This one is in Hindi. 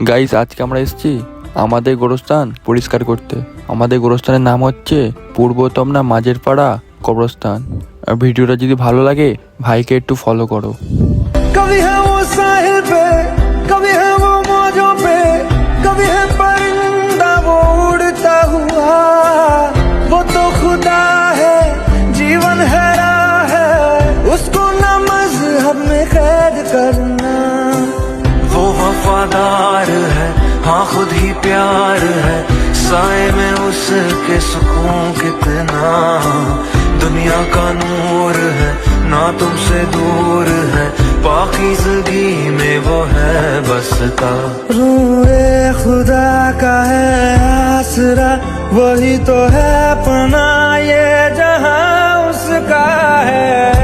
গাইস, আজকে আমরা এসেছি আমাদের গোরস্থান পরিষ্কার করতে। আমাদের গোরস্থানের নাম হচ্ছে পূর্বতম না মাঝের পাড়া কবরস্থান। আর ভিডিওটা যদি ভালো লাগে ভাইকে একটু ফলো করো। कभी है वो साहिल पे, कभी है वो मौजों पे, कभी है परिंदा वो उड़ता हुआ। वो तो खुदा है, जीवन है राह है, उसको न मजहब में कैद करना। वो वफादार है, हाँ खुद ही प्यार है, साए में उसके सुकून कितना। दुनिया का नूर है, ना तुमसे दूर है, पाकीज़गी में वो है बसता। रूए खुदा का है आसरा, वही तो है पना, ये जहां उसका है।